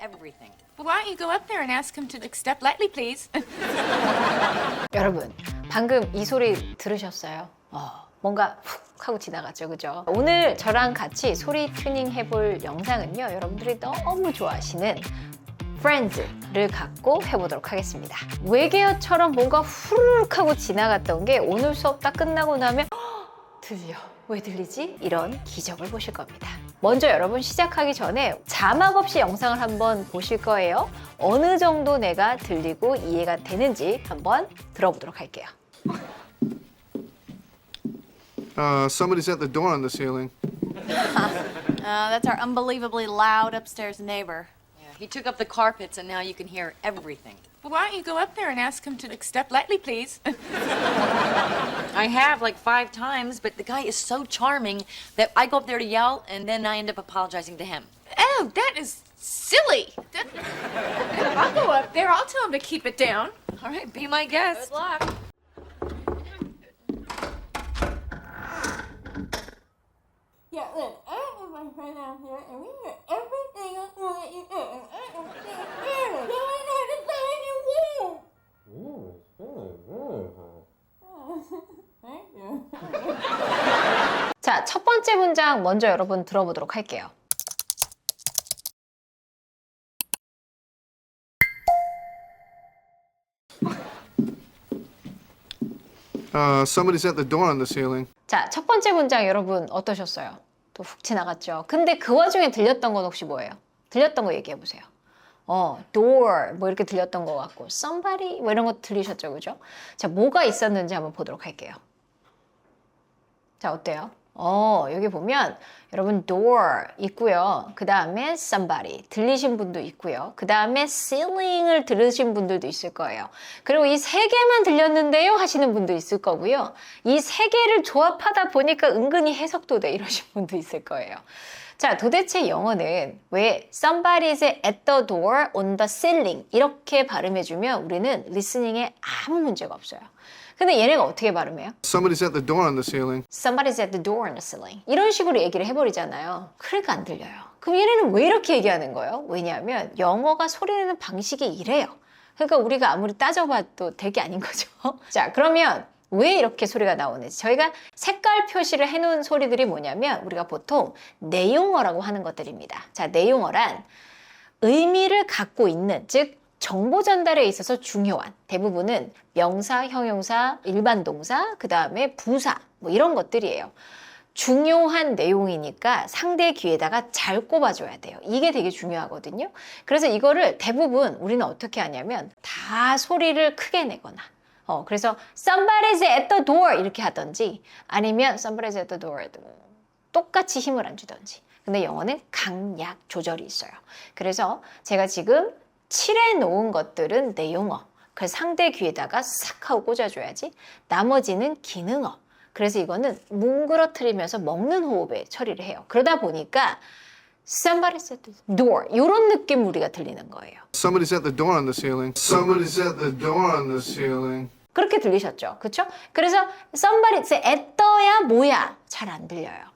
everything. Well, why don't you go up there and ask him to step lightly, please? 여러분, 방금 이 소리 들으셨어요? 뭔가 훅 하고 지나갔죠, 그죠? 오늘 저랑 같이 소리 튜닝 해볼 영상은요, 여러분들이 너무 좋아하시는 Friends를 갖고 해보도록 하겠습니다. 외계어처럼 뭔가 후루룩 하고 지나갔던 게 오늘 수업 딱 끝나고 나면 들려. 왜 들리지? 이런 기적을 보실 겁니다. 먼저 여러분 시작하기 전에 자막 없이 영상을 한번 보실 거예요. 어느 정도 내가 들리고 이해가 되는지 한번 들어보도록 할게요. Somebody's at the door on the ceiling. That's our unbelievably loud upstairs neighbor. Yeah, he took up the carpets and now you can hear everything. Well, why don't you go up there and ask him to step lightly, please? I have like 5 times, but the guy is so charming that I go up there to yell and then I end up apologizing to him. Oh, that is silly. I'll go up there. I'll tell him to keep it down. All right, be my guest. Good luck. Yeah, look, I have my friend out here, and we hear every single thing that you do. And I don't think it's fair. You ain't had to say you will. Thank you. 자, 첫 번째 문장 먼저 여러분 들어보도록 할게요. Somebody's at the door on the ceiling. 자, 첫 번째 문장 여러분 어떠셨어요? 또 훅 지나갔죠. 근데 그 와중에 들렸던 건 혹시 뭐예요? 들렸던 거 얘기해 보세요. door 뭐 이렇게 들렸던 것 같고 somebody 뭐 이런 거 들리셨죠, 그죠? 자, 뭐가 있었는지 한번 보도록 할게요. 자, 어때요? 여기 보면 여러분 door 있고요. 그 다음에 somebody 들리신 분도 있고요. 그 다음에 ceiling을 들으신 분들도 있을 거예요. 그리고 이 3개만 들렸는데요 하시는 분도 있을 거고요. 이 3개를 조합하다 보니까 은근히 해석도 돼 이러신 분도 있을 거예요. 자, 도대체 영어는 왜 somebody's at the door on the ceiling 이렇게 발음해주면 우리는 리스닝에 아무 문제가 없어요. 근데 얘네가 어떻게 발음해요? Somebody's at the door on the ceiling. Somebody's at the door on the ceiling. 이런 식으로 얘기를 해버리잖아요. 그러니까 안 들려요. 그럼 얘네는 왜 이렇게 얘기하는 거예요? 왜냐하면 영어가 소리내는 방식이 이래요. 그러니까 우리가 아무리 따져봐도 될 게 아닌 거죠. 자, 그러면 왜 이렇게 소리가 나오는지 저희가 색깔 표시를 해놓은 소리들이 뭐냐면 우리가 보통 내용어라고 하는 것들입니다. 자, 내용어란 의미를 갖고 있는, 즉 정보 전달에 있어서 중요한 대부분은 명사, 형용사, 일반 동사, 그 다음에 부사 뭐 이런 것들이에요. 중요한 내용이니까 상대 귀에다가 잘 꼽아줘야 돼요. 이게 되게 중요하거든요. 그래서 이거를 대부분 우리는 어떻게 하냐면 다 소리를 크게 내거나 그래서 somebody's at the door 이렇게 하든지 아니면 somebody's at the door 똑같이 힘을 안 주든지. 근데 영어는 강약 조절이 있어요. 그래서 제가 지금 칠해 놓은 것들은 내용어. 그래서 상대 귀에다가 싹 하고 꽂아줘야지. 나머지는 기능어. 그래서 이거는 뭉그러뜨리면서 먹는 호흡에 처리를 해요. 그러다 보니까 somebody's at the door 이런 느낌 우리가 들리는 거예요. Somebody's at the door on the ceiling. Somebody's at the door on the ceiling. 그렇게 들리셨죠? 그렇죠? 그래서 somebody's at the야 뭐야? 잘 안 들려요.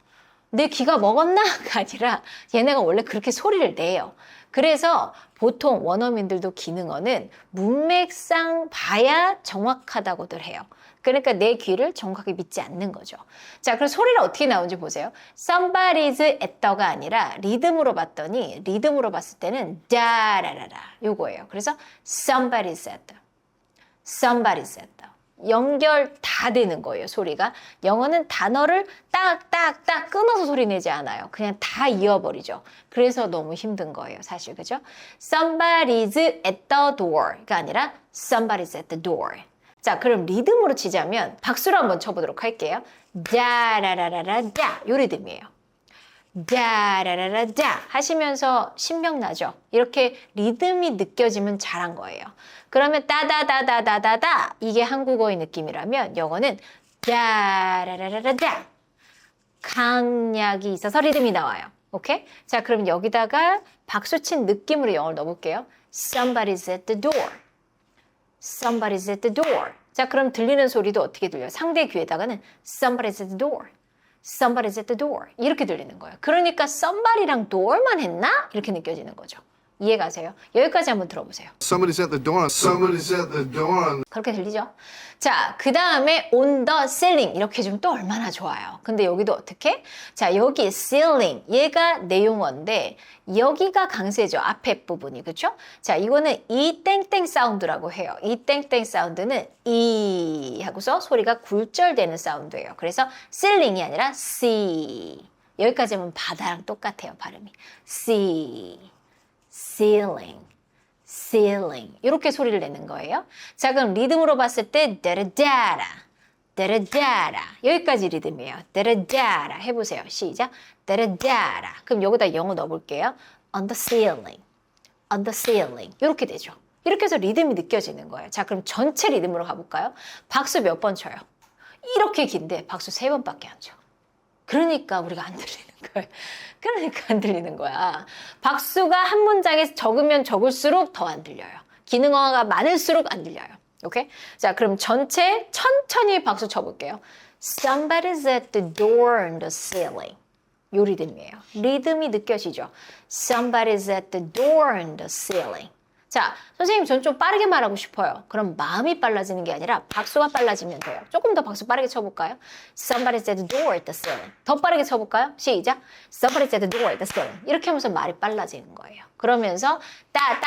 내 귀가 먹었나가 아니라 얘네가 원래 그렇게 소리를 내요. 그래서 보통 원어민들도 기능어는 문맥상 봐야 정확하다고들 해요. 그러니까 내 귀를 정확하게 믿지 않는 거죠. 자, 그럼 소리를 어떻게 나오는지 보세요. Somebody's at the가 아니라 리듬으로 봤더니 리듬으로 봤을 때는 다라라라 요거예요. 그래서 somebody's at the, somebody's at the 연결 다 되는 거예요, 소리가. 영어는 단어를 딱딱딱 끊어서 소리 내지 않아요. 그냥 다 이어버리죠. 그래서 너무 힘든 거예요, 사실. 그죠? Somebody's at the door가 아니라 Somebody's at the door. 자, 그럼 리듬으로 치자면 박수로 한번 쳐보도록 할게요. 다라라라라 요 리듬이에요. 다라라라다 하시면서 신명나죠? 이렇게 리듬이 느껴지면 잘한 거예요. 그러면 따다다다다다다 이게 한국어의 느낌이라면 영어는 다라라라라다 강약이 있어서 리듬이 나와요. 오케이? 자, 그럼 여기다가 박수친 느낌으로 영어를 넣어볼게요. Somebody's at the door. Somebody's at the door. 자, 그럼 들리는 소리도 어떻게 들려요? 상대 귀에다가는 Somebody's at the door. Somebody's at the door. 이렇게 들리는 거예요. 그러니까 somebody랑 door만 했나? 이렇게 느껴지는 거죠. 이해가세요? 여기까지 한번 들어보세요. Somebody's at the door. Somebody's at the door. 그렇게 들리죠? 자, 그 다음에 on the ceiling 이렇게 해주면 또 얼마나 좋아요. 근데 여기도 어떻게? 자, 여기 ceiling 얘가 내용어인데 여기가 강세죠. 앞에 부분이 그렇죠? 자, 이거는 이 땡땡 사운드라고 해요. 이 땡땡 사운드는 이 하고서 소리가 굴절되는 사운드예요. 그래서 ceiling이 아니라 C. 여기까지 하면 바다랑 똑같아요. 발음이 C, ceiling. ceiling 이렇게 소리를 내는 거예요. 자, 그럼 리듬으로 봤을 때 데르다라 데르다라 여기까지 리듬이에요. 데르다라 해보세요. 시작. 데르다라. 그럼 여기다 영어 넣어볼게요. on the ceiling, on the ceiling 이렇게 되죠. 이렇게 해서 리듬이 느껴지는 거예요. 자, 그럼 전체 리듬으로 가볼까요? 박수 몇 번 쳐요? 이렇게 긴데 박수 3번밖에 안 쳐. 그러니까 우리가 안 들리는 거예요. 그러니까 안 들리는 거야. 박수가 한 문장에 적으면 적을수록 더 안 들려요. 기능어가 많을수록 안 들려요. 오케이? 자, 그럼 전체 천천히 박수 쳐볼게요. Somebody's at the door on the ceiling. 요 리듬이에요. 리듬이 느껴지죠? Somebody's at the door on the ceiling. 자, 선생님 전 좀 빠르게 말하고 싶어요. 그럼 마음이 빨라지는 게 아니라 박수가 빨라지면 돼요. 조금 더 박수 빠르게 쳐볼까요? Somebody's at the door at the ceiling. 더 빠르게 쳐볼까요? 시작. Somebody's at the door at the ceiling. 이렇게 하면서 말이 빨라지는 거예요. 그러면서 따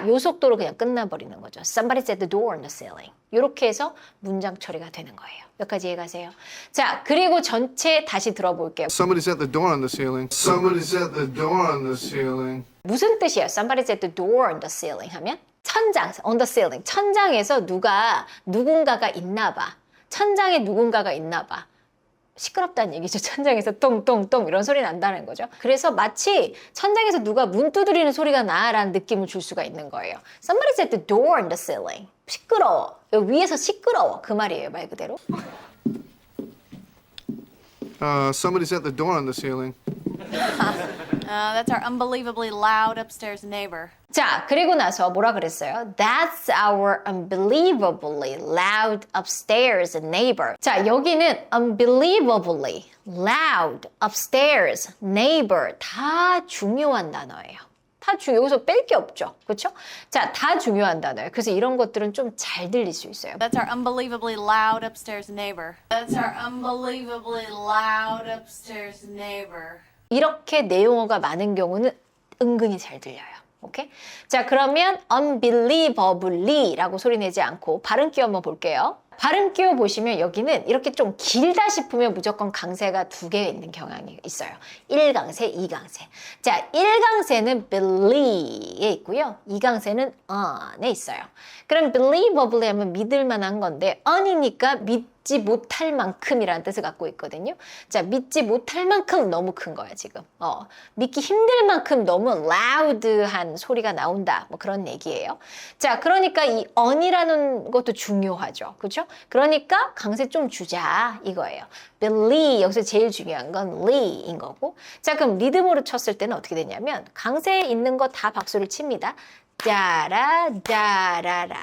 요 속도로 그냥 끝나버리는 거죠. Somebody's at the door on the ceiling. 이렇게 해서 문장 처리가 되는 거예요. 여기까지 이해가세요? 자, 그리고 전체 다시 들어볼게요. Somebody's at the door on the ceiling. Somebody's at the door on the ceiling. 무슨 뜻이에요? Somebody's at the door on the ceiling 하면 천장, on the ceiling. 천장에서 누군가가 있나 봐. 천장에 누군가가 있나 봐. 시끄럽다는 얘기죠. 천장에서 똥똥똥 이런 소리 난다는 거죠. 그래서 마치 천장에서 누가 문 두드리는 소리가 나라는 느낌을 줄 수가 있는 거예요. Somebody's at the door on the ceiling. 시끄러워. 여기 위에서 시끄러워. 그 말이에요. 말 그대로. Somebody's at the door on the ceiling. That's our unbelievably loud upstairs neighbor. 자, 그리고 나서 뭐라 그랬어요? That's our unbelievably loud upstairs neighbor. 자, 여기는 unbelievably loud upstairs neighbor 다 중요한 단어예요. 여기서 뺄 게 없죠. 그렇죠? 자, 다 중요한 단어예요. 그래서 이런 것들은 좀 잘 들릴 수 있어요. That's our unbelievably loud upstairs neighbor. That's our unbelievably loud upstairs neighbor. 이렇게 내용어가 많은 경우는 은근히 잘 들려요. 오케이? 자, 그러면 unbelievably라고 소리 내지 않고 발음 끼워 한번 볼게요. 발음 끼워 보시면 여기는 이렇게 좀 길다 싶으면 무조건 강세가 2개 있는 경향이 있어요. 1강세, 2강세. 자, 1강세는 believe에 있고요. 2강세는 on에 있어요. 그럼 believably 하면 믿을 만한 건데 on이니까 믿지 못할 만큼이라는 뜻을 갖고 있거든요. 자, 믿지 못할 만큼 너무 큰 거야, 지금. 믿기 힘들 만큼 너무 loud한 소리가 나온다. 뭐 그런 얘기예요. 자, 그러니까 이 on이라는 것도 중요하죠. 그렇죠? 그러니까 강세 좀 주자 이거예요. believe 여기서 제일 중요한 건 lee인 거고. 자, 그럼 리듬으로 쳤을 때는 어떻게 되냐면 강세에 있는 거 다 박수를 칩니다. 다라 다라라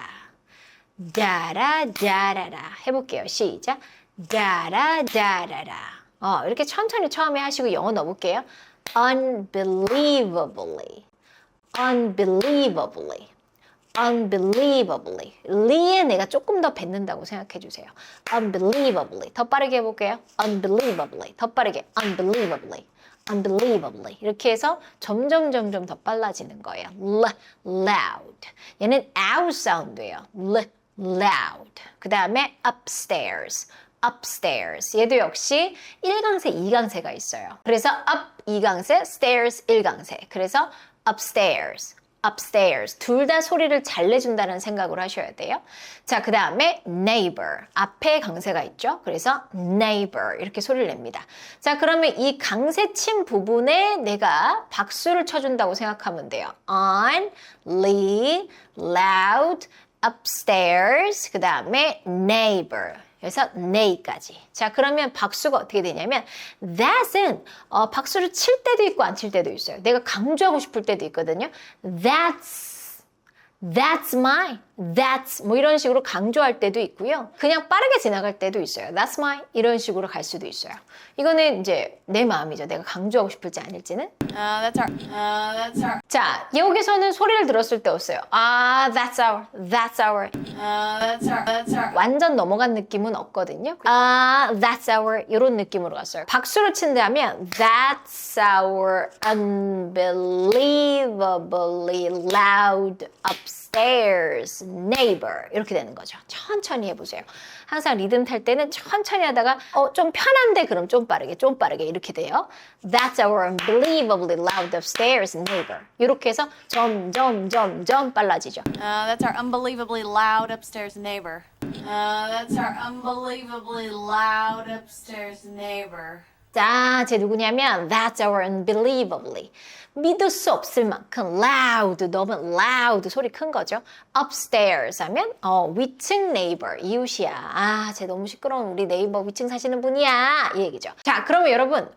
다라 다라라 해볼게요. 시작. 다라 다라라. 이렇게 천천히 처음에 하시고 영어 넣어볼게요. unbelievably unbelievably unbelievably. 리에 내가 조금 더 뱉는다고 생각해 주세요. unbelievably. 더 빠르게 해볼게요. unbelievably. 더 빠르게. unbelievably. unbelievably. 이렇게 해서 점점 더 빨라지는 거예요. loud. 얘는 out 사운드예요. loud. 그 다음에 upstairs. upstairs. 얘도 역시 1강세, 2강세가 있어요. 그래서 up 2강세, stairs 1강세. 그래서 upstairs. upstairs. 둘 다 소리를 잘 내준다는 생각으로 하셔야 돼요. 자, 그 다음에 neighbor. 앞에 강세가 있죠. 그래서 neighbor 이렇게 소리를 냅니다. 자, 그러면 이 강세 친 부분에 내가 박수를 쳐준다고 생각하면 돼요. on, lee, loud, upstairs. 그 다음에 neighbor. 그래서 neigh까지. 자, 그러면 박수가 어떻게 되냐면 that은 박수를 칠 때도 있고 안 칠 때도 있어요. 내가 강조하고 싶을 때도 있거든요. That's mine. that's 뭐 이런 식으로 강조할 때도 있고요. 그냥 빠르게 지나갈 때도 있어요. That's my 이런 식으로 갈 수도 있어요. 이거는 이제 내 마음이죠. 내가 강조하고 싶을지 아닐지는. That's our. 자, 여기서는 소리를 들었을 때 어때요? 아, that's our. That's our. 완전 넘어간 느낌은 없거든요. 아, that's our 이런 느낌으로 갔어요. 박수를 친다 하면 that's our unbelievably loud upstairs neighbor 이렇게 되는 거죠. 천천히 해보세요. 항상 리듬 탈 때는 천천히 하다가 좀 편한데 그럼 좀 빠르게 이렇게 돼요. That's our unbelievably loud upstairs neighbor. 이렇게 해서 점점 빨라지죠. That's our unbelievably loud upstairs neighbor. That's our unbelievably loud upstairs neighbor. 자, 쟤 누구냐면 that's our unbelievably. 믿을 수 없을 만큼 loud, 너무 loud 소리 큰 거죠. upstairs 하면 위층 neighbor, 이웃이야. 아, 쟤 너무 시끄러운 우리 네이버 위층 사시는 분이야. 이 얘기죠. 자, 그러면 여러분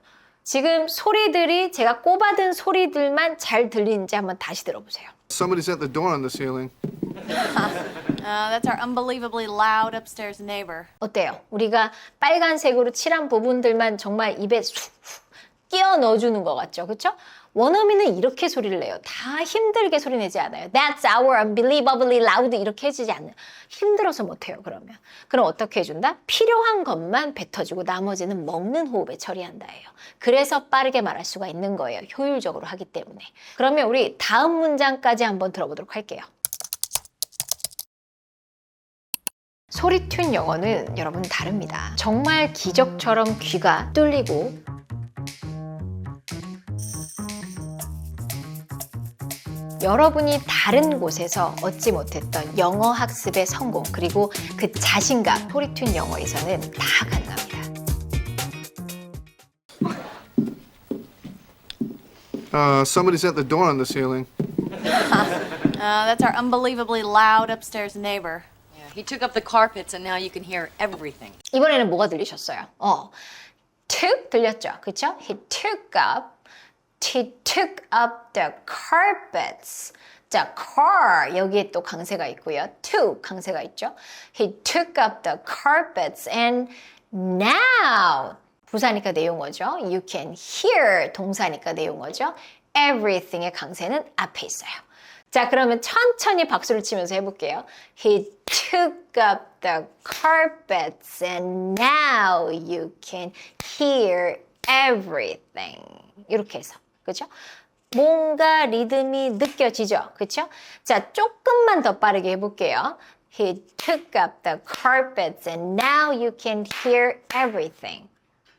지금 소리들이 제가 꼽아둔 소리들만 잘 들리는지 한번 다시 들어보세요. Somebody's at the door on the ceiling. That's our unbelievably loud upstairs neighbor. 어때요? 우리가 빨간색으로 칠한 부분들만 정말 입에 쑥 끼워 넣어주는 것 같죠? 그렇죠? 원어민은 이렇게 소리를 내요. 다 힘들게 소리 내지 않아요. That's our unbelievably loud 이렇게 해주지 않아요. 힘들어서 못해요. 그러면. 그럼 어떻게 해준다? 필요한 것만 뱉어주고 나머지는 먹는 호흡에 처리한다예요. 그래서 빠르게 말할 수가 있는 거예요. 효율적으로 하기 때문에. 그러면 우리 다음 문장까지 한번 들어보도록 할게요. 소리튠 영어는 여러분 다릅니다. 정말 기적처럼 귀가 뚫리고 여러분이 다른 곳에서 얻지 못했던 영어 학습의 성공 그리고 그 자신감 소리튠 영어에서는 다 가능합니다. Somebody's at the door on the ceiling. That's our unbelievably loud upstairs neighbor. Yeah, he took up the carpets and now you can hear everything. 이번에는 뭐가 들리셨어요? took 들렸죠? 그쵸? He took up the carpets. 자, car 여기에 또 강세가 있고요. took 강세가 있죠. He took up the carpets and now 부사니까 내용어죠. You can hear 동사니까 내용어죠. everything의 강세는 앞에 있어요. 자, 그러면 천천히 박수를 치면서 해볼게요. He took up the carpets and now you can hear everything. 이렇게 해서. 그렇죠? 뭔가 리듬이 느껴지죠? 그렇죠? 자, 조금만 더 빠르게 해볼게요. He took up the carpets and now you can hear everything.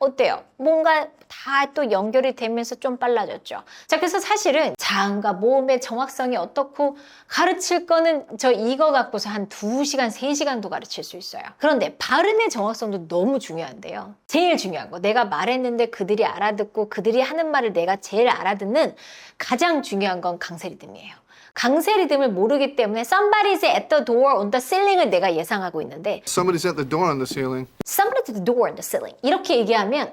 어때요? 뭔가 다 또 연결이 되면서 좀 빨라졌죠. 자, 그래서 사실은 자음과 모음의 정확성이 어떻고 가르칠 거는 저 이거 갖고서 한 2시간, 3시간도 가르칠 수 있어요. 그런데 발음의 정확성도 너무 중요한데요. 제일 중요한 거, 내가 말했는데 그들이 알아듣고 그들이 하는 말을 내가 제일 알아듣는 가장 중요한 건 강세 리듬이에요. 강세 리듬을 모르기 때문에 somebody's at the door on the ceiling을 내가 예상하고 있는데 Somebody's at the door on the ceiling. somebody's at the door on the ceiling 이렇게 얘기하면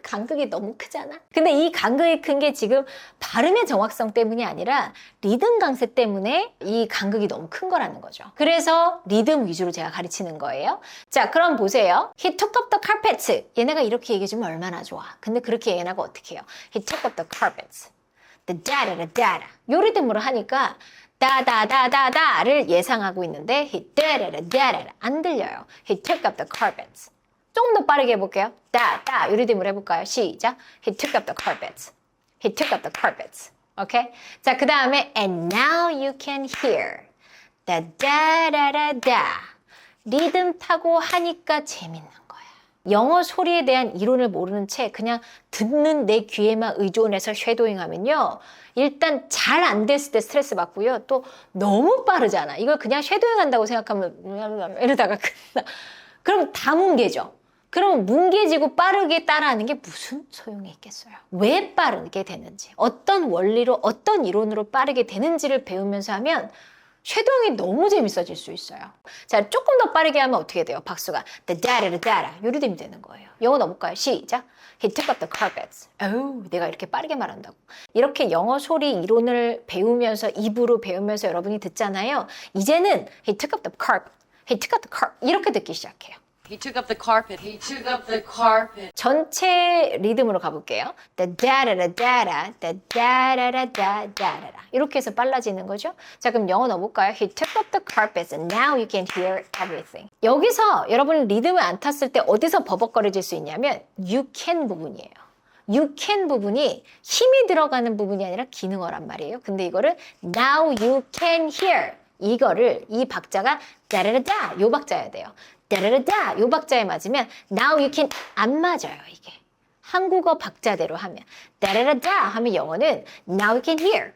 간극이 너무 크잖아. 근데 이 간극이 큰 게 지금 발음의 정확성 때문이 아니라 리듬 강세 때문에 이 간극이 너무 큰 거라는 거죠. 그래서 리듬 위주로 제가 가르치는 거예요. 자, 그럼 보세요. He took up the carpets. 얘네가 이렇게 얘기해주면 얼마나 좋아. 근데 그렇게 얘네가 어떻게 해요? He took up the carpets. 다다다다다 요 리듬으로 하니까 다다다다다를 예상하고 있는데 he 다다다다다 안 들려요. He took up the carpets. 조금 더 빠르게 해볼게요. 다다 요 리듬으로 해볼까요? 시작. He took up the carpets. He took up the carpets. 오케이? 자, 그 다음에 and now you can hear 다다다다다 리듬 타고 하니까 재밌는 영어 소리에 대한 이론을 모르는 채 그냥 듣는 내 귀에만 의존해서 쉐도잉하면요. 일단 잘 안 됐을 때 스트레스 받고요. 또 너무 빠르잖아. 이걸 그냥 쉐도잉한다고 생각하면 이러다가 끝나. 그럼 다 뭉개죠. 그럼 뭉개지고 빠르게 따라하는 게 무슨 소용이 있겠어요. 왜 빠르게 되는지, 어떤 원리로, 어떤 이론으로 빠르게 되는지를 배우면서 하면 쉐도잉이 너무 재밌어질 수 있어요. 자, 조금 더 빠르게 하면 어떻게 돼요? 박수가 다다라다라 요 리듬이 되는 거예요. 영어 넣어볼까요? 시작. He took up the carpets. 어우, 내가 이렇게 빠르게 말한다고. 이렇게 영어 소리 이론을 배우면서 입으로 배우면서 여러분이 듣잖아요. 이제는 He took up the carpet. He took up the carpet. 이렇게 듣기 시작해요. He took up the carpet. He took up the carpet. 전체 리듬으로 가볼게요. 다다라다라 다다라다다라 이렇게 해서 빨라지는 거죠. 자, 그럼 영어 넣어볼까요? He took up the carpets and now you can hear everything. 여기서 여러분 리듬을 안 탔을 때 어디서 버벅거려질 수 있냐면 you can 부분이에요. you can 부분이 힘이 들어가는 부분이 아니라 기능어란 말이에요. 근데 이거를 now you can hear 이거를 이 박자가 다라라다 요 박자여야 돼요. 다라라다 요 박자에 맞으면 now you can 안 맞아요 이게. 한국어 박자대로 하면 다라라다 하면 영어는 now you can hear.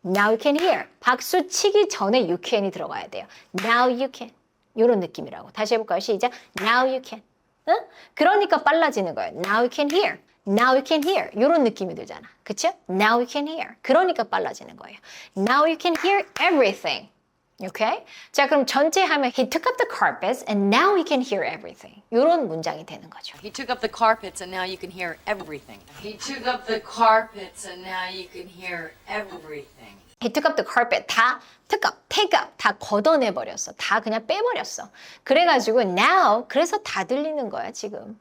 now you can hear. 박수 치기 전에 you can이 들어가야 돼요. now you can. 요런 느낌이라고. 다시 해볼까요? 시작. now you can. 응? 그러니까 빨라지는 거예요. now you can hear. now you can hear. 요런 느낌이 들잖아. 그쵸? now you can hear. 그러니까 빨라지는 거예요. now you can hear everything. 오케이? 자, 그럼 전체 하면 He took up the carpets and now he can hear everything. 이런 문장이 되는 거죠. He took up the carpets and now you can hear everything. He took up the carpets and now you can hear everything. He took up the carpet. 다 took up, take up 다 걷어내버렸어. 다 그냥 빼버렸어. 그래가지고 now 그래서 다 들리는 거야 지금.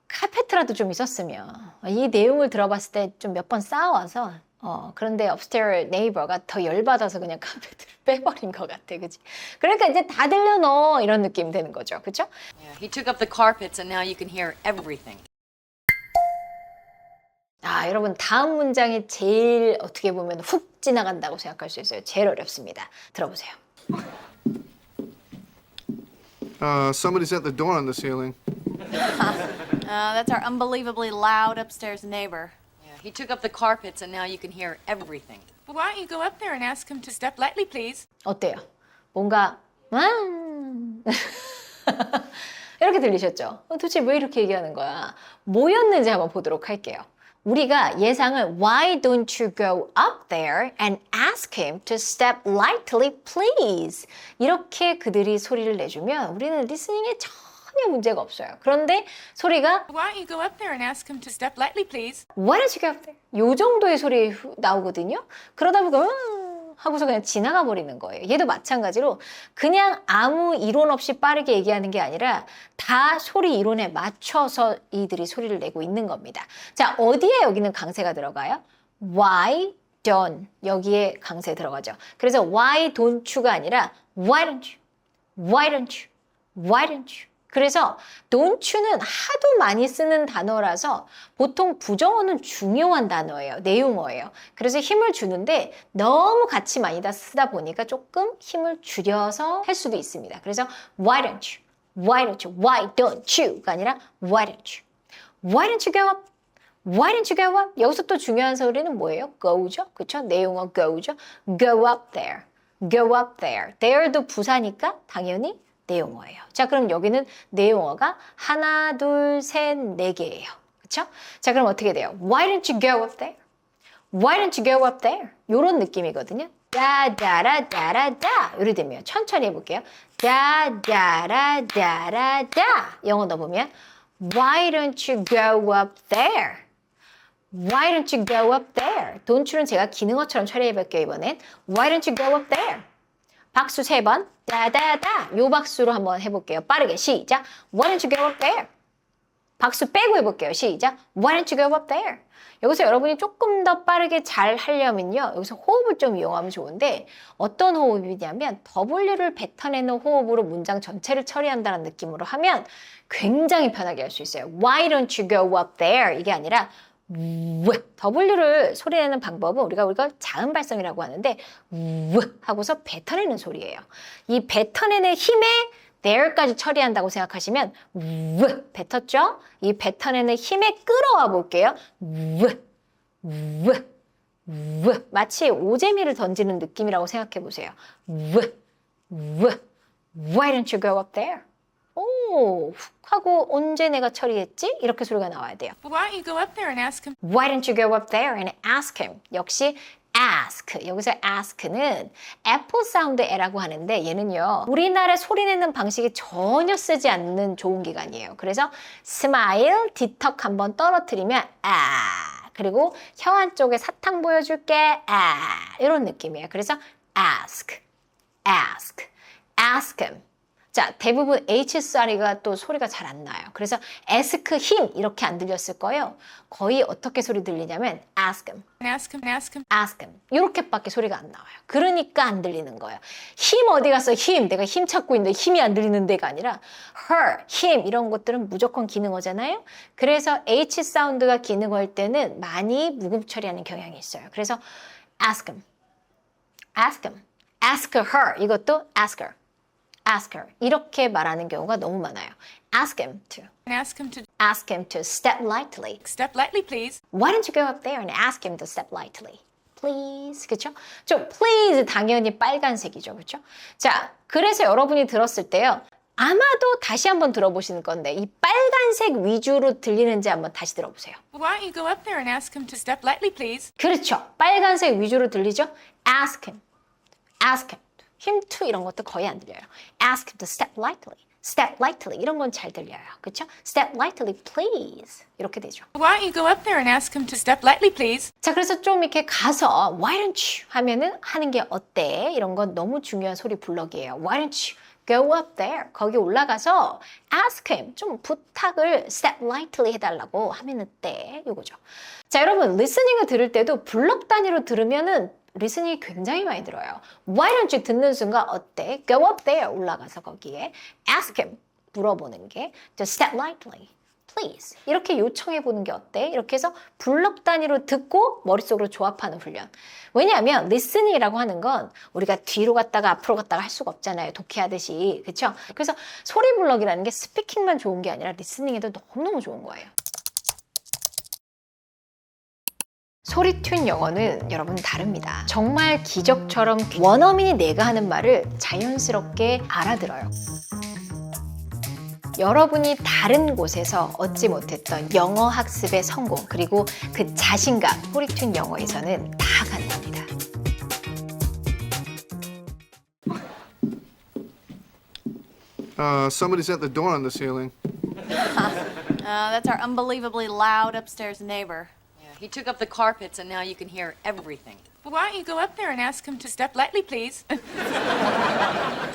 카페트라도 좀 있었으면 이 내용을 들어봤을 때 좀 몇 번 쌓아와서 그런데 upstairs neighbor가 더 열받아서 그냥 카페트를 빼버린 것 같아, 그치? 그러니까 이제 다 들려 너 이런 느낌이 되는 거죠, 그쵸? Yeah, he took up the carpets and now you can hear everything. 아, 여러분 다음 문장이 제일 어떻게 보면 훅 지나간다고 생각할 수 있어요. 제일 어렵습니다. 들어보세요. Somebody's at the door on the ceiling. That's our unbelievably loud upstairs neighbor. Yeah, he took up the carpets and now you can hear everything. Well, why don't you go up there and ask him to step lightly, please? 어때요? 뭔가 이렇게 들리셨죠? 도대체 왜 이렇게 얘기하는 거야? 뭐였는지 한번 보도록 할게요. 우리가 예상을 Why don't you go up there and ask him to step lightly, please? 이렇게 그들이 소리를 내주면 우리는 리스닝에 전혀 문제가 없어요. 그런데 소리가 Why don't you go up there and ask him to step lightly, please? Why don't you go up there? 요 정도의 소리 나오거든요. 그러다 보니까 하고서 그냥 지나가 버리는 거예요. 얘도 마찬가지로 그냥 아무 이론 없이 빠르게 얘기하는 게 아니라 다 소리 이론에 맞춰서 이들이 소리를 내고 있는 겁니다. 자, 어디에 여기는 강세가 들어가요? Why don't 여기에 강세 들어가죠. 그래서 why don't you가 아니라 why don't you, why don't you, why don't you. 그래서 don't you는 하도 많이 쓰는 단어라서 보통 부정어는 중요한 단어예요. 내용어예요. 그래서 힘을 주는데 너무 같이 많이 다 쓰다 보니까 조금 힘을 줄여서 할 수도 있습니다. 그래서 why don't you, why don't you, why don't you가 아니라 why don't you, why don't you go up, why don't you go up. 여기서 또 중요한 소리는 뭐예요? go죠. 그렇죠? 내용어 go죠. go up there, go up there. there도 부사니까 당연히 내용어예요. 자, 그럼 여기는 내용어가 하나, 둘, 셋, 네 개예요. 그렇죠? 자, 그럼 어떻게 돼요? Why don't you go up there? Why don't you go up there? 이런 느낌이거든요. 다다라다라다 이렇게 되면 천천히 해볼게요. 다다라다라다 영어 넣어보면 Why don't you go up there? Why don't you go up there? don't는 제가 기능어처럼 처리해볼게요, 이번엔. Why don't you go up there? 박수 3번. 다다다. 요 박수로 한번 해볼게요. 빠르게. 시작. Why don't you go up there? 박수 빼고 해볼게요. 시작. Why don't you go up there? 여기서 여러분이 조금 더 빠르게 잘 하려면요. 여기서 호흡을 좀 이용하면 좋은데 어떤 호흡이냐면 W를 뱉어내는 호흡으로 문장 전체를 처리한다는 느낌으로 하면 굉장히 편하게 할 수 있어요. Why don't you go up there? 이게 아니라 W를 소리내는 방법은 우리가 자음 발성이라고 하는데 하고서 뱉어내는 소리예요. 이 뱉어내는 힘에 there까지 처리한다고 생각하시면 뱉었죠? 이 뱉어내는 힘에 끌어와 볼게요. 마치 오재미를 던지는 느낌이라고 생각해 보세요. Why don't you go up there? 오, 훅 하고 언제 내가 처리했지? 이렇게 소리가 나와야 돼요. Well, why don't you go up there and ask him? Why don't you go up there and ask him? 역시 ask. 여기서 ask는 애플 사운드 에라고 하는데 얘는요. 우리나라 소리 내는 방식이 전혀 쓰지 않는 좋은 기관이에요. 그래서 smile, 뒤턱 한번 떨어뜨리면 그리고 혀 한쪽에 사탕 보여줄게 이런 느낌이에요. 그래서 ask, ask him. 자, 대부분 H소리가 또 소리가 잘 안 나요. 그래서 ask him 이렇게 안 들렸을 거예요. 거의 어떻게 소리 들리냐면 ask him, Ask him, ask him. ask him 이렇게밖에 소리가 안 나와요. 그러니까 안 들리는 거예요. 힘 어디 갔어? 힘. 내가 힘 찾고 있는데 힘이 안 들리는 데가 아니라 her, 힘 이런 것들은 무조건 기능어잖아요. 그래서 H 사운드가 기능어일 때는 많이 묵음 처리하는 경향이 있어요. 그래서 ask him, ask him, ask her 이것도 ask her. ask her 이렇게 말하는 경우가 너무 많아요. ask him to step lightly. Step lightly, please. Why don't you go up there and ask him to step lightly? Please. 그렇죠? 좀 please 당연히 빨간색이죠. 그렇죠? 자, 그래서 여러분이 들었을 때요. 아마도 다시 한번 들어보시는 건데 이 빨간색 위주로 들리는지 한번 다시 들어보세요. Why don't you go up there and ask him to step lightly, please? 그렇죠. 빨간색 위주로 들리죠? ask him. ask him. him to 이런 것도 거의 안 들려요. ask him to step lightly. step lightly 이런 건 잘 들려요. 그렇죠? step lightly please. 이렇게 되죠. Why don't you go up there and ask him to step lightly, please? 자, 그래서 좀 이렇게 가서 why don't you 하면은 하는 게 어때? 이런 건 너무 중요한 소리 블럭이에요. Why don't you go up there? 거기 올라가서 ask him 좀 부탁을 step lightly 해달라고 하면 어때? 이거죠. 자, 여러분 리스닝을 들을 때도 블럭 단위로 들으면은 리스닝이 굉장히 많이 들어요. Why don't you 듣는 순간 어때? Go up there 올라가서 거기에 ask him 물어보는 게 to step lightly. Please. 이렇게 요청해 보는 게 어때? 이렇게 해서 블럭 단위로 듣고 머릿속으로 조합하는 훈련. 왜냐하면 리스닝이라고 하는 건 우리가 뒤로 갔다가 앞으로 갔다가 할 수가 없잖아요. 독해하듯이. 그렇죠? 그래서 소리 블럭이라는 게 스피킹만 좋은 게 아니라 리스닝에도 너무너무 좋은 거예요. 소리 튠 영어는 여러분 다릅니다. 정말 기적처럼 원어민이 내가 하는 말을 자연스럽게 알아들어요. 여러분이 다른 곳에서 얻지 못했던 영어 학습의 성공 그리고 그 자신감 소리 튠 영어에서는 다 가능합니다. Somebody's at the door on the ceiling. That's our unbelievably loud upstairs neighbor. Yeah, he took up the carpets and now you can hear everything. Why don't you go up there and ask him to step lightly, please?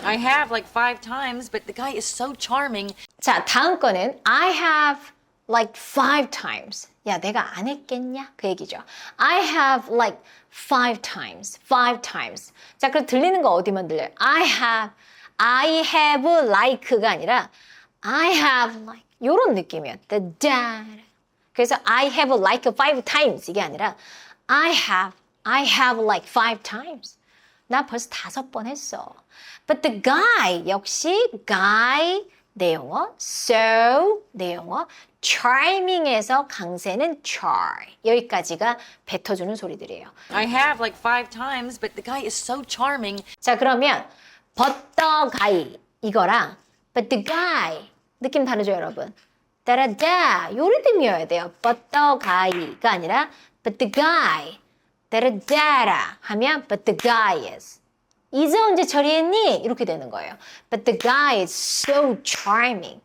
I have like 5 times, but the guy is so charming. 자, 다음 거는 I have like 5 times. 야, 내가 안 했겠냐? 그 얘기죠. I have like 5 times. 자, 그럼 들리는 거 어디만 들려요? I have like가 아니라 I have like 요런 느낌이에요. 그래서 I have like 5 times 이게 아니라 I have like 5 times. 나 벌써 5번 했어. But the guy 역시 guy 내용어, so 내용어, charming에서 강세는 char. 여기까지가 뱉어주는 소리들이에요. I have like 5 times, but the guy is so charming. 자, 그러면 but the guy 이거랑 but the guy 느낌 다르죠, 여러분? 따라다 요 리듬이어야 돼요. but the guy가 아니라 but the guy 따라다라 하면 but the guy is. 이제 언제 처리했니? 이렇게 되는 거예요. But the guy is so charming.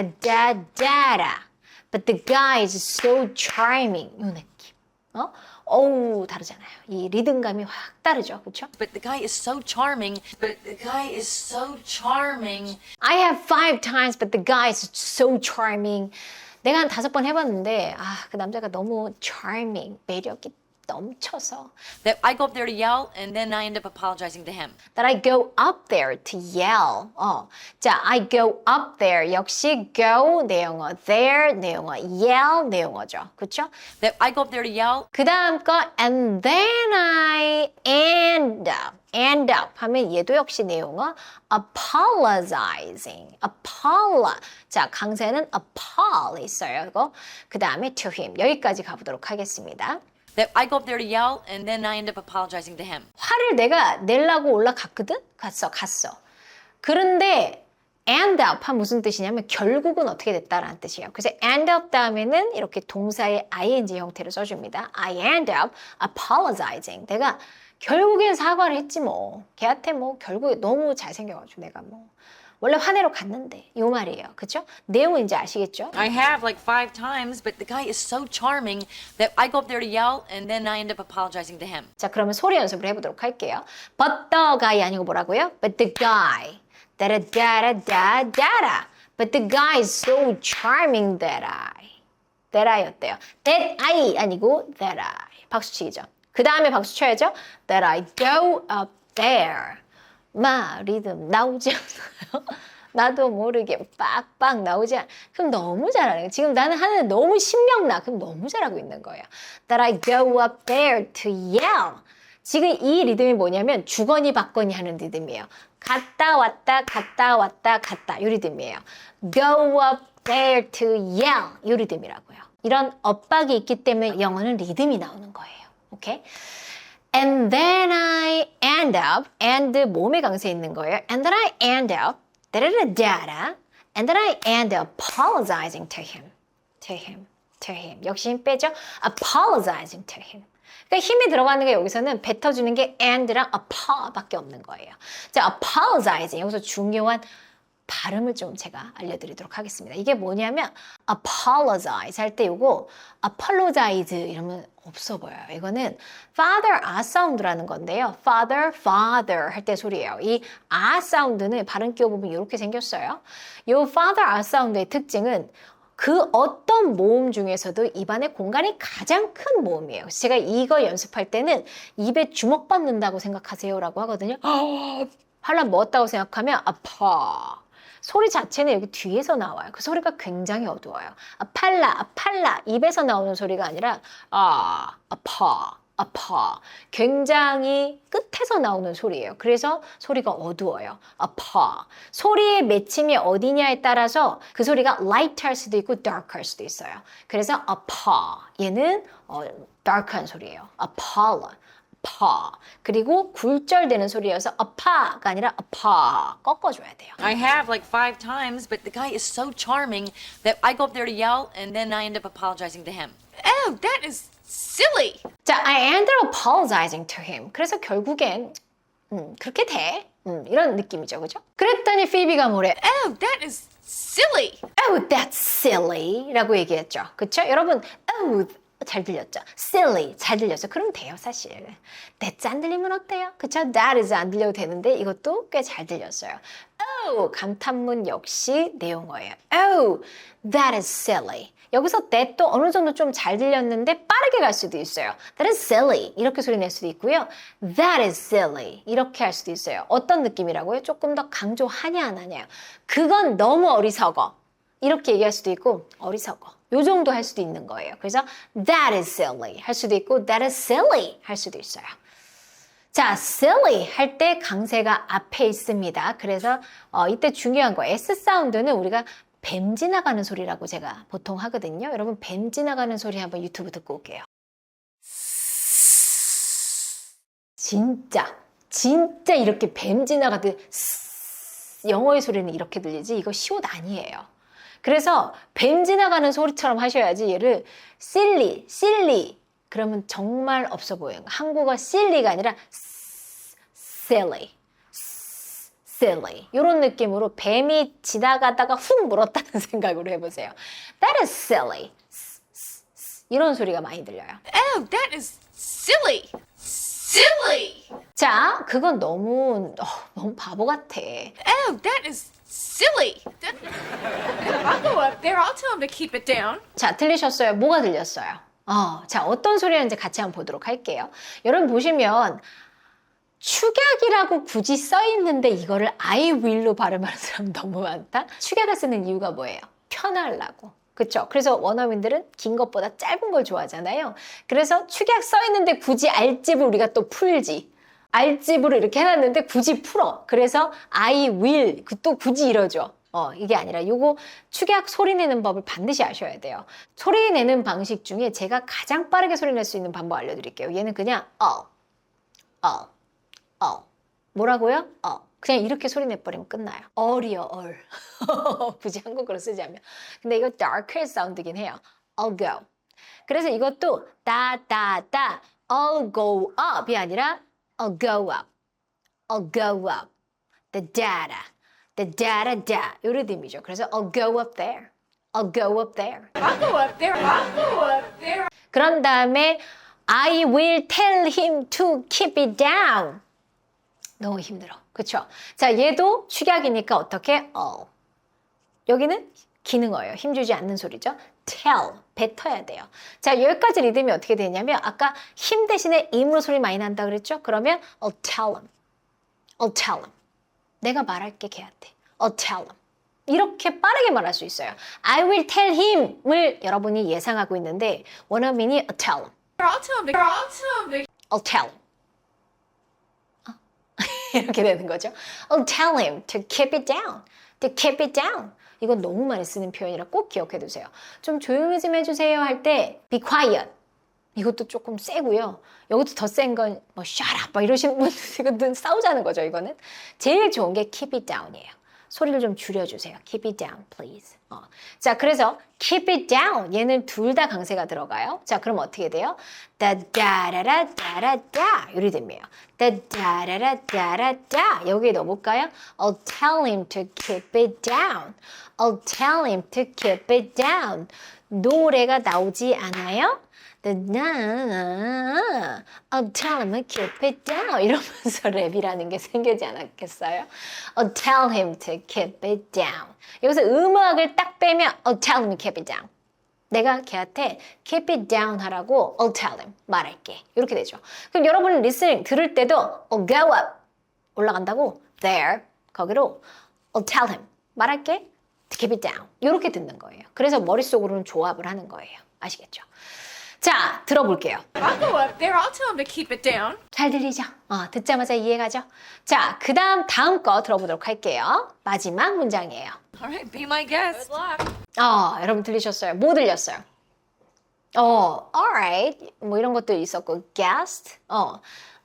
따라다라다다라. But the guy is so charming. 요 느낌. 어우, 다르잖아요. 이 리듬감이 확 다르죠. 그렇죠? But the guy is so charming. But the guy is so charming. I have 5 times, but the guy is so charming. 내가 한 5번 해봤는데 그 남자가 너무 charming, 매력이 넘쳐서 That I go up there to yell and then I end up apologizing to him. that I go up there to yell. 자, I go up there 역시 go 내용어, there 내용어, yell 내용어죠. 그렇죠? That I go up there to yell. 그 다음 거 and then I end up 하면 얘도 역시 내용어 apologizing. 자, 강세는 appall 있어요. 이거. 그 다음에 to him. 여기까지 가보도록 하겠습니다. That I go up there to yell and then I end up apologizing to him. 화를 내가 내려고 올라갔거든? 갔어. 그런데 end up 한 무슨 뜻이냐면 결국은 어떻게 됐다라는 뜻이에요. 그래서 end up 다음에는 이렇게 동사의 ing 형태를 써줍니다. I end up apologizing. 내가 결국엔 사과를 했지 뭐. 걔한테 뭐 결국에 너무 잘생겨가지고 내가 뭐. 원래 화내러 갔는데 이 말이에요. 그렇죠? 내용은 이제 아시겠죠? I have like 5 times, but the guy is so charming that I go up there to yell and then I end up apologizing to him. 자, 그러면 소리 연습을 해보도록 할게요. But the guy 아니고 뭐라고요? But the guy. 다라다라다다다. But the guy is so charming that I 어때요? That I 아니고 that I. 박수 치기죠. 그 다음에 박수 쳐야죠. That I go up there. 리듬 나오지 않아요? 나도 모르게 빡빡 나오지 않아. 그럼 너무 잘하는 거예요. 지금 나는 하는데 너무 신명나. 그럼 너무 잘하고 있는 거예요. That I go up there to yell. 지금 이 리듬이 뭐냐면 주거니 받거니 하는 리듬이에요. 갔다 왔다 갔다 왔다 갔다 이 리듬이에요. Go up there to yell 이 리듬이라고요. 이런 엇박이 있기 때문에 영어는 리듬이 나오는 거예요. 오케이? And then I end up, and 몸에 강세 있는 거예요. And then I end up, 다라라다라, and then I end up apologizing to him. 역시 힘 빼죠? Apologizing to him. 그러니까 힘이 들어가는 게 여기서는 뱉어주는 게 and랑 밖에 없는 거예요. 자, apologizing. 여기서 중요한 발음을 좀 제가 알려드리도록 하겠습니다. 이게 뭐냐면 apologize 할 때 요거 apologize 이러면 없어 보여요. 이거는 father, a 사운드라는 건데요. father 할 때 소리예요. 이 a 사운드는 발음 끼워보면 이렇게 생겼어요. 요 father, a 사운드의 특징은 그 어떤 모음 중에서도 입안의 공간이 가장 큰 모음이에요. 그래서 제가 이거 연습할 때는 입에 주먹 받는다고 생각하세요 라고 하거든요. 하려면 뭐 없다고 생각하면 아파. 소리 자체는 여기 뒤에서 나와요. 그 소리가 굉장히 어두워요. 아팔라 입에서 나오는 소리가 아니라 아파 굉장히 끝에서 나오는 소리예요. 그래서 소리가 어두워요. 아파. 소리의 맺힘이 어디냐에 따라서 그 소리가 light 할 수도 있고 dark 할 수도 있어요. 그래서 아파. 얘는 dark한 소리예요. 아파. 그리고 굴절되는 소리여서 아파가 아니라 아파 꺾어줘야 돼요. I have like 5 times, but the guy is so charming that I go up there to yell and then I end up apologizing to him. Oh, that is silly. 자, I ended up apologizing to him. 그래서 결국엔 그렇게 돼. 이런 느낌이죠, 그죠? 그랬더니 피비가 뭐래? Oh, that is silly. Oh, that's silly 라고 얘기했죠. 그쵸? 여러분, oh, 잘 들렸죠? silly, 잘 들렸죠? 그럼 돼요, 사실. that's 안 들리면 어때요? 그쵸? that is 안 들려도 되는데 이것도 꽤 잘 들렸어요. Oh, 감탄문 역시 내용어예요. Oh, that is silly. 여기서 that도 어느 정도 좀 잘 들렸는데 빠르게 갈 수도 있어요. That is silly. 이렇게 소리 낼 수도 있고요. That is silly. 이렇게 할 수도 있어요. 어떤 느낌이라고요? 조금 더 강조하냐 안 하냐. 그건 너무 어리석어. 이렇게 얘기할 수도 있고 어리석어. 요 정도 할 수도 있는 거예요. 그래서 that is silly 할 수도 있고 that is silly 할 수도 있어요. 자, silly 할 때 강세가 앞에 있습니다. 그래서 이때 중요한 거 S 사운드는 우리가 뱀 지나가는 소리라고 제가 보통 하거든요. 여러분 뱀 지나가는 소리 한번 유튜브 듣고 올게요. 진짜 이렇게 뱀 지나가듯 영어의 소리는 이렇게 들리지 이거 시옷 아니에요. 그래서 뱀 지나가는 소리처럼 하셔야지 얘를 silly 그러면 정말 없어 보여요. 한국어 silly가 아니라 silly 이런 느낌으로 뱀이 지나가다가 훅 물었다는 생각으로 해보세요. That is silly. 이런 소리가 많이 들려요. Oh, that is silly. Silly. 자, 그건 너무 바보 같아. Oh, that is silly. I'll go up there. I'll tell him to keep it down. 자, 들리셨어요? 뭐가 들렸어요? 자, 어떤 소리였는지 같이 한번 보도록 할게요. 여러분 보시면 축약이라고 굳이 써 있는데 이거를 I will로 발음하는 사람 너무 많다. 축약을 쓰는 이유가 뭐예요? 편하려고. 그렇죠? 그래서 원어민들은 긴 것보다 짧은 걸 좋아하잖아요. 그래서 축약 써 있는데 굳이 알집을 우리가 또 풀지. 알집으로 이렇게 해놨는데 굳이 풀어. 그래서 I will 또 굳이 이러죠. 이게 아니라 요거 축약 소리 내는 법을 반드시 아셔야 돼요. 소리 내는 방식 중에 제가 가장 빠르게 소리 낼 수 있는 방법 알려드릴게요. 얘는 그냥 뭐라고요? 그냥 이렇게 소리 내버리면 끝나요. 얼이요, 얼. 굳이 한국어로 쓰지 않으면. 근데 이거 darker 사운드긴 해요. I'll go. 그래서 이것도 따따따 I'll go up이 아니라 I'll go up. I'll go up. The data da. 요 리듬이죠. 그래서 I'll go up there. I'll go up there. I'll go up there. I'll go up there. 그런 다음에 I will tell him to keep it down. 너무 힘들어. 그쵸? 자, 얘도 축약이니까 어떻게? 여기는 기능어예요. 힘주지 않는 소리죠. tell, 뱉어야 돼요. 자, 여기까지 리듬이 어떻게 되냐면 아까 힘 대신에 임으로 소리 많이 난다 그랬죠? 그러면 I'll tell him. I'll tell him. 내가 말할게 걔한테. I'll tell him. 이렇게 빠르게 말할 수 있어요. I will tell him을 여러분이 예상하고 있는데 원어민이 I'll tell him. I'll tell him to. I'll tell him to. I'll tell him. 이렇게 되는 거죠. I'll tell him to keep it down. To keep it down. 이건 너무 많이 쓰는 표현이라 꼭 기억해 두세요. 좀 조용히 좀 해주세요 할 때 be quiet. 이것도 조금 세고요. 여기도 더 센 건 뭐 shut up 막 이러시는 분들 이거는 싸우자는 거죠. 이거는 제일 좋은 게 keep it down이에요. 소리를 좀 줄여주세요. Keep it down, please. 자, 그래서 keep it down. 얘는 둘 다 강세가 들어가요. 자, 그럼 어떻게 돼요? 다다라다라다 이 리듬이에요. 다다라다라다 여기에 넣어볼까요? I'll tell him to keep it down. I'll tell him to keep it down. 노래가 나오지 않아요? I'll tell him to keep it down 이러면서 랩이라는 게 생기지 않았겠어요? I'll tell him to keep it down. 여기서 음악을 딱 빼면 I'll tell him to keep it down. 내가 걔한테 keep it down 하라고 I'll tell him 말할게. 이렇게 되죠. 그럼 여러분 listening 들을 때도 I'll go up 올라간다고 there 거기로 I'll tell him 말할게 to keep it down 이렇게 듣는 거예요. 그래서 머릿속으로는 조합을 하는 거예요. 아시겠죠? 자, 들어볼게요. I'll go up there. I'll tell him to keep it down. 잘 들리죠? 듣자마자 이해가죠? 자, 그 다음 거 들어보도록 할게요. 마지막 문장이에요. All right, be my guest. Good luck. 여러분 들리셨어요? 뭐 들렸어요? alright. 뭐 이런 것도 있었고, guest.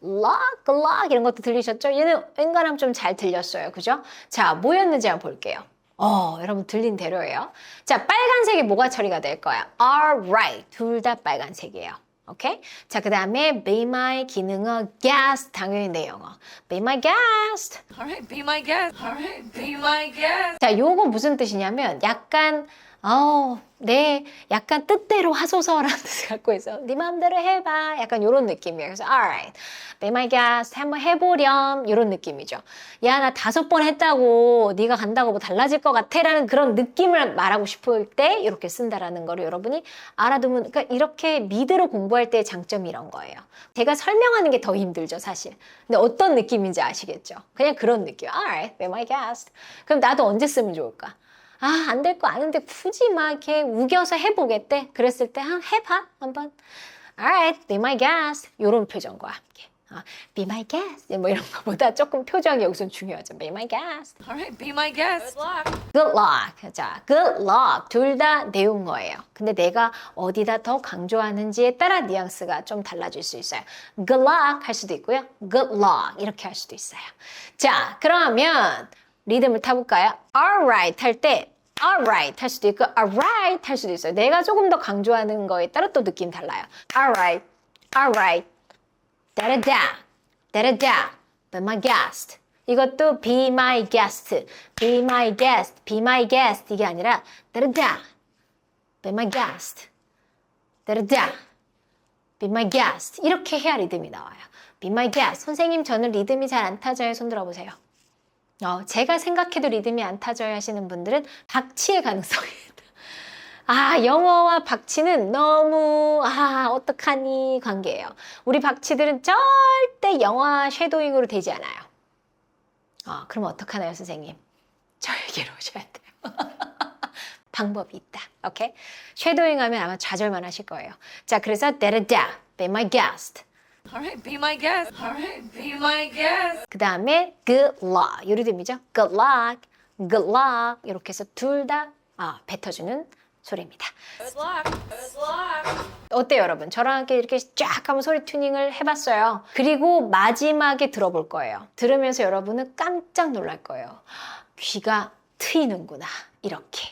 lock 이런 것도 들리셨죠? 얘는 웬간하면 좀 잘 들렸어요. 그죠? 자, 뭐였는지 한번 볼게요. 여러분 들린 대로예요. 자, 빨간색이 뭐가 처리가 될 거야? alright. 둘 다 빨간색이에요. 오케이? 자, 그 다음에 be my 기능어 guest. 당연히 내 영어. be my guest. All right, be my guest. All right, be my guest. 자, 요거 무슨 뜻이냐면 약간 네, 약간 뜻대로 하소서라는 뜻을 갖고 있어. 네 마음대로 해봐. 약간 요런 느낌이에요. 그래서 alright, be my guest, 한번 해보렴. 요런 느낌이죠. 야, 나 5번 했다고 네가 간다고 뭐 달라질 것 같아? 라는 그런 느낌을 말하고 싶을 때 이렇게 쓴다라는 거를 여러분이 알아두면, 그러니까 이렇게 미드로 공부할 때의 장점이 이런 거예요. 제가 설명하는 게 더 힘들죠, 사실. 근데 어떤 느낌인지 아시겠죠? 그냥 그런 느낌. alright, be my guest. 그럼 나도 언제 쓰면 좋을까? 안 될 거 아는데 굳이 막 이렇게 우겨서 해보겠대. 그랬을 때 해봐 한번. Alright, be my guest. 이런 표정과 함께. Be my guest. 뭐 이런 거보다 조금 표정이 여기서 중요하죠. Be my guest. All right, be my guest. Good luck. Good luck. 자, good luck. 둘 다 내용어예요. 근데 내가 어디다 더 강조하는지에 따라 뉘앙스가 좀 달라질 수 있어요. Good luck 할 수도 있고요. Good luck 이렇게 할 수도 있어요. 자, 그러면 리듬을 타볼까요? Alright 할 때 alright 할 수도 있고 alright 할 수도 있어요. 내가 조금 더 강조하는 거에 따라 또 느낌 달라요. alright, alright, 다다다, 다다다, be my guest. 이것도 be my guest, be my guest, be my guest 이게 아니라 다다다, be my guest, 다다다, be my guest 이렇게 해야 리듬이 나와요. be my guest. 선생님 저는 리듬이 잘 안 타져요. 손 들어보세요. 제가 생각해도 리듬이 안 타져야 하시는 분들은 박치의 가능성이 있다. 영어와 박치는 너무 어떡하니 관계예요. 우리 박치들은 절대 영어 쉐도잉으로 되지 않아요. 그럼 어떡하나요, 선생님? 저에게로 오셔야 돼요. 방법이 있다. 오케이? 쉐도잉 하면 아마 좌절만 하실 거예요. 자, 그래서 다다다, be my guest. All right, be my guest. All right, be my guest. 그 다음에 good luck 이 리듬이죠. good luck, good luck 이렇게 해서 둘 다 뱉어주는 소리입니다. Good luck. Good luck. 어때요, 여러분? 저랑 함께 이렇게 쫙 한번 소리 튜닝을 해봤어요. 그리고 마지막에 들어볼 거예요. 들으면서 여러분은 깜짝 놀랄 거예요. 귀가 트이는구나. 이렇게.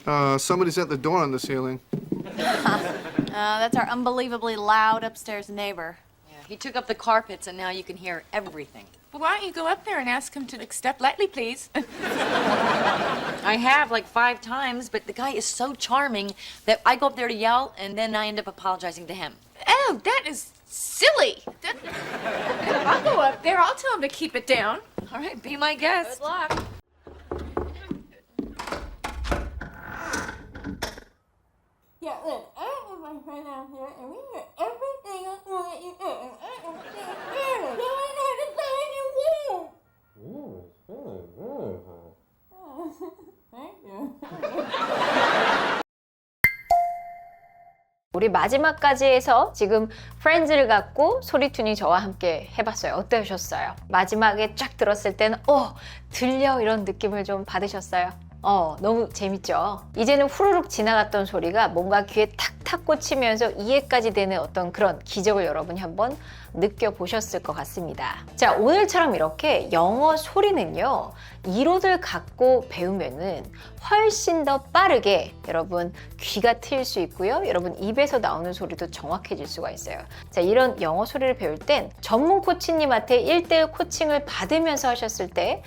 Somebody's at the door on the ceiling. That's our unbelievably loud upstairs neighbor. Yeah, he took up the carpets and now you can hear everything. Well, why don't you go up there and ask him to step lightly, please? I have like 5 times, but the guy is so charming that I go up there to yell and then I end up apologizing to him. Oh, that is silly. I'll go up there. I'll tell him to keep it down. All right, be my guest. Good luck. Yeah, look, I have my friend out here, and we get every single one that you do, and I don't stand it. You ain't had to say any word. Thank you. 우리 마지막까지 해서 지금 프렌즈를 갖고 소리 튜닝 저와 함께 해봤어요. 어떠셨어요? 마지막에 쫙 들었을 때는 들려 이런 느낌을 좀 받으셨어요? 너무 재밌죠? 이제는 후루룩 지나갔던 소리가 뭔가 귀에 탁탁 꽂히면서 이해까지 되는 어떤 그런 기적을 여러분이 한번 느껴보셨을 것 같습니다. 자, 오늘처럼 이렇게 영어 소리는요, 이론을 갖고 배우면은 훨씬 더 빠르게 여러분 귀가 트일 수 있고요. 여러분 입에서 나오는 소리도 정확해질 수가 있어요. 자, 이런 영어 소리를 배울 땐 전문 코치님한테 1:1 코칭을 받으면서 하셨을 때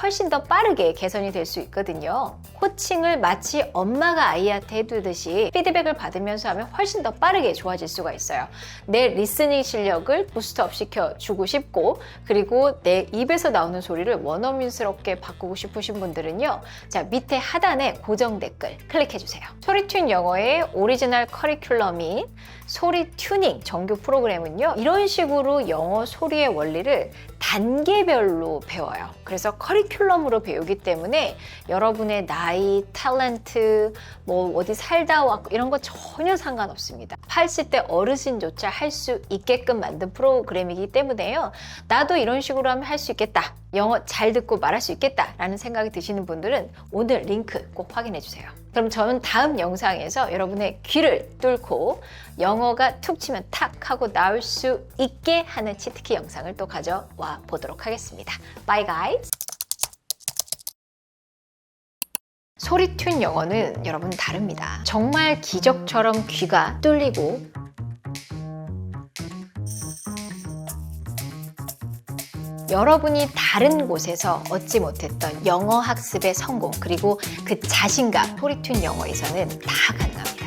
훨씬 더 빠르게 개선이 될 수 있거든요. 코칭을 마치 엄마가 아이한테 해두듯이 피드백을 받으면서 하면 훨씬 더 빠르게 좋아질 수가 있어요. 내 리스닝 실력을 부스트업 시켜주고 싶고, 그리고 내 입에서 나오는 소리를 원어민스럽게 바꾸고 싶으신 분들은요, 자, 밑에 하단에 고정 댓글 클릭해주세요. 소리튠 영어의 오리지널 커리큘럼인 소리 튜닝 정규 프로그램은요, 이런 식으로 영어 소리의 원리를 단계별로 배워요. 그래서 커리큘럼으로 배우기 때문에 여러분의 나이, 탤런트, 뭐 어디 살다 왔고 이런 거 전혀 상관없습니다. 80대 어르신조차 할 수 있게끔 만든 프로그램이기 때문에요. 나도 이런 식으로 하면 할 수 있겠다. 영어 잘 듣고 말할 수 있겠다 라는 생각이 드시는 분들은 오늘 링크 꼭 확인해 주세요. 그럼 저는 다음 영상에서 여러분의 귀를 뚫고 영어가 툭 치면 탁 하고 나올 수 있게 하는 치트키 영상을 또 가져와 보도록 하겠습니다. Bye guys! 소리튠 영어는 여러분 다릅니다. 정말 기적처럼 귀가 뚫리고 여러분이 다른 곳에서 얻지 못했던 영어 학습의 성공, 그리고 그 자신감, 소리튠 영어에서는 다 가능합니다.